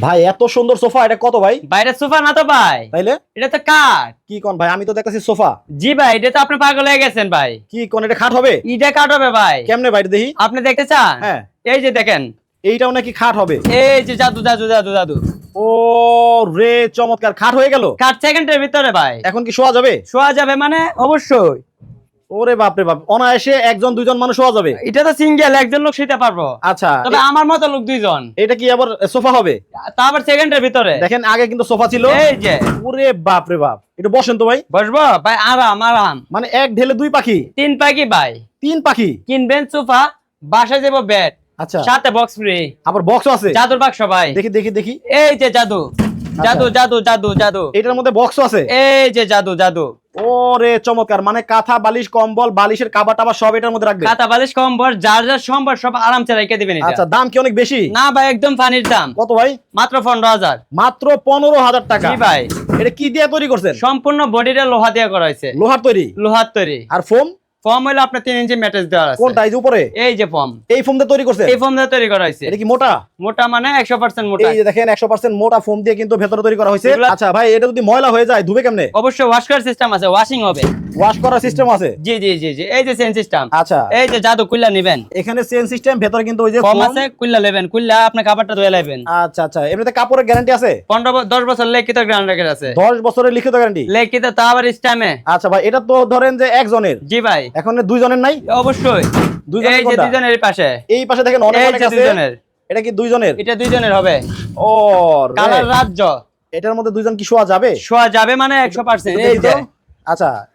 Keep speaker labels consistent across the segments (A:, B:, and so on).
A: ভাই এত সুন্দর সোফা, এটা কত ভাই?
B: বাইরের সোফা না তো ভাই,
A: তাইলে
B: এটা তো কাঠ।
A: কি কোন ভাই? আমি তো দেখতেছি সোফা।
B: জি ভাই, এটা তো আপনি পাগল হয়ে গেছেন ভাই।
A: কি কোন, এটা খাট হবে?
B: এটা কাঠ হবে ভাই।
A: কেমনে ভাই দেখি?
B: আপনি দেখতে চান?
A: হ্যাঁ,
B: এই যে দেখেন,
A: এইটাও নাকি খাট হবে?
B: এই যে জাদু জাদু জাদু জাদু।
A: ও রে, চমৎকার, খাট হয়ে গেল।
B: কাঠ সেকেন্ডের ভিতরে ভাই।
A: এখন কি শোয়া যাবে?
B: শোয়া যাবে মানে অবশ্যই।
A: ওরে বাপ রে বাপ, অনায়াসে একজন দুইজন মানুষ শোয়া যাবে।
B: এটা তো সিঙ্গেল, একজন লোক শুতে পারবো।
A: আচ্ছা,
B: তবে আমার মতো লোক দুইজন।
A: এটা কি আবার সোফা হবে?
B: তা আবার সেকেন্ডের ভিতরে।
A: দেখেন আগে কিন্তু সোফা ছিল।
B: এই যে,
A: ওরে বাপ রে বাপ, এটা বসেন তো ভাই।
B: বসবো ভাই, আরাম আরাম।
A: মানে এক ঢেলে দুই পাখি।
B: তিন পাখি ভাই।
A: তিন পাখি
B: কিনবেন সোফা, বাসায় যাবো বেড,
A: আচ্ছা,
B: সাথে বক্স ফ্রি,
A: আবার বক্সও আছে।
B: জাদুর বাক্স ভাই।
A: দেখি দেখি দেখি।
B: এই যে জাদু জাদু জাদু জাদু জাদু।
A: এটার মধ্যে বক্সও আছে।
B: এই যে জাদু জাদু।
A: ওরে চমৎকার, মানে কাঁথা বালিশ কম্বল বালিশের কাবা টাবা সব এটার মধ্যে রাখবে।
B: কাঁথা বালিশ কম্বল যার যার সম্বর সব আরামসে রেখে দিবেন। এটা
A: আচ্ছা, দাম কি অনেক বেশি?
B: না ভাই, একদম ফানির দাম।
A: কত ভাই?
B: মাত্র 15,000।
A: মাত্র 15,000 টাকা?
B: জি ভাই,
A: এটা কি দিয়ে তৈরি করছেন?
B: সম্পূর্ণ বডিটা লোহা দিয়ে করা হয়েছে।
A: লোহার তৈরি?
B: লোহার তৈরি।
A: আর ফোম?
B: ফর্ম হলো আপনার 3 ইঞ্চি ম্যাট্রেস দেওয়া আছে।
A: কোনটা, এই যে উপরে?
B: এই যে ফর্ম,
A: এই ফোম দিয়ে তৈরি করছেন?
B: এই ফর্ম দিয়ে তৈরি করা হয়েছে।
A: এটা কি মোটা?
B: মোটা মানে 100% মোটা।
A: এই যে দেখেন 100% মোটা ফোম দিয়ে কিন্তু ভেতরে তৈরি করা হয়েছে।
B: এগুলা-
A: আচ্ছা ভাই, এটা যদি ময়লা হয়ে যায় ধুবে কেমনে?
B: অবশ্যই ওয়াশ করার সিস্টেম আছে, ওয়াশিং হবে।
A: ওয়াশ করার সিস্টেম আছে?
B: জি জি জি জি। এই যে সেন সিস্টেম।
A: আচ্ছা,
B: এই যে জাদু কুইল্লা নেবেন,
A: এখানে চেন সিস্টেম, ভেতরে কিন্তু ওই যে
B: ফর্ম
A: foam।
B: আছে, কুইল্লা নেবেন, কুইল্লা আপনি কাপড়টা ধুয়ে নেবেন।
A: আচ্ছা আচ্ছা, এমনিতে কাপড়ের গ্যারান্টি আছে?
B: 10 বছর লিখিত গ্যারান্টি আছে।
A: 10 বছরের লিখিত গ্যারান্টি?
B: লিখিত তা আবার স্ট্যাম্পে।
A: আচ্ছা ভাই, এটা তো ধরেন যে একজনের,
B: জি ভাই,
A: এখন দুইজনের নাই?
B: অবশ্যই।
A: দুইজনের
B: এই যে
A: কোনটা?
B: দুইজনের পাশে,
A: এই পাশে দেখেন অনেক
B: এই
A: অনেক
B: যে
A: আছে।
B: দুইজনের।
A: এটা কি দুইজনের?
B: এটা দুইজনের হবে।
A: ও
B: কালার
A: রে,
B: রাজ্য।
A: এটার মধ্যে দুইজন কি শোয়া যাবে?
B: শোয়া যাবে মানে 100%। এই
A: দেখি
B: যে
A: তো। আচ্ছা,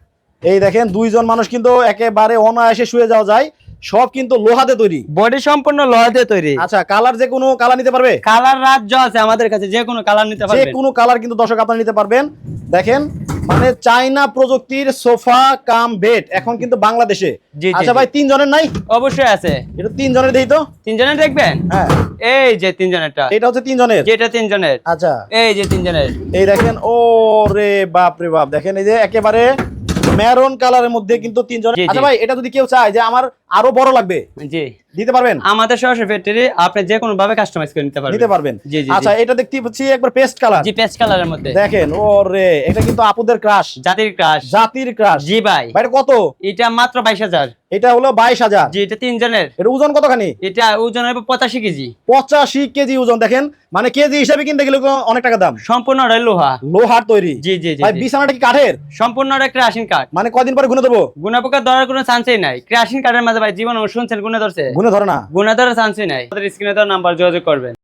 A: এই দেখেন দুইজন মানুষ কিন্তু একেবারে অনায়াসে শুয়ে যাওয়া যায়। সব কিন্তু লোহাতে তৈরি।
B: বডি সম্পূর্ণ লোহা দিয়ে তৈরি।
A: আচ্ছা, কালার যে কোনো কালার নিতে পারবে?
B: কালার রাজ্য আছে আমাদের কাছে, যে কোনো কালার নিতে
A: যে
B: পারবেন।
A: কোনো কালার কিন্তু দর্শক আপনারা নিতে পারবেন। দেখেন, মানে চাইনা প্রযুক্তির সোফা কাম বেড এখন কিন্তু বাংলাদেশে।
B: জি, জি,
A: আচ্ছা
B: জি।
A: ভাই, তিনজনের নাই?
B: অবশ্যই আছে।
A: এটা তিনজনের দেই তো।
B: তিনজনের দেখবেন?
A: হ্যাঁ,
B: এই যে তিনজনেরটা।
A: এটা হচ্ছে তিনজনের।
B: যেটা তিনজনের।
A: আচ্ছা,
B: এই যে তিনজনের।
A: এই দেখেন, ও রে বাপ রে বাপ, দেখেন এই যে একেবারে মেরুন কালারের মধ্যে কিন্তু তিনজন।
B: জি, জি।
A: আচ্ছা ভাই, এটা যদি কেউ চায় যে আমার আরো বড় লাগবে,
B: জি,
A: দিতে পারবেন?
B: আমাদের সরাসরি ফ্যাক্টরি, আপনি যে কোনো ভাবে কাস্টমাইজ করে নিতে পারবেন।
A: নিতে পারবেন?
B: জি জি।
A: আচ্ছা, এটা দেখতে পাচ্ছি একবার পেস্ট কালার।
B: জি, পেস্ট কালারের মধ্যে।
A: দেখেন, ও রে, এটা কিন্তু আপুদের ক্রাশ,
B: জাতির ক্রাশ।
A: জাতির ক্রাশ।
B: জি ভাই,
A: ভাই এটা কত?
B: এটা মাত্র 22,000।
A: এটা হলো 22,000।
B: জি, এটা তিনজনের।
A: এটা ওজন কতখানি?
B: এটা ওজন হবে 85 কেজি।
A: 85 কেজি ওজন। দেখেন, মানে কেজি হিসাবে কিনতে গেলে অনেক টাকা দাম।
B: সম্পূর্ণ লোহা।
A: লোহার তৈরি?
B: জি জি জি।
A: ভাই বিছানাটা কি কাঠের?
B: সম্পূর্ণ একটা রাশিন কাঠ।
A: মানে কয়দিন পরে গুনে দেবো?
B: গুনা পোকা ধরার কোনো চান্সই নাই। ক্রাশিং কাঠের মাঝে ভাই জীবন শুনছেন গুনে ধরছে?
A: গুনে ধরে না।
B: গুনা ধরার চান্সই নাই। আমাদের স্ক্রিনে দেওয়া নাম্বার যোগাযোগ করবেন।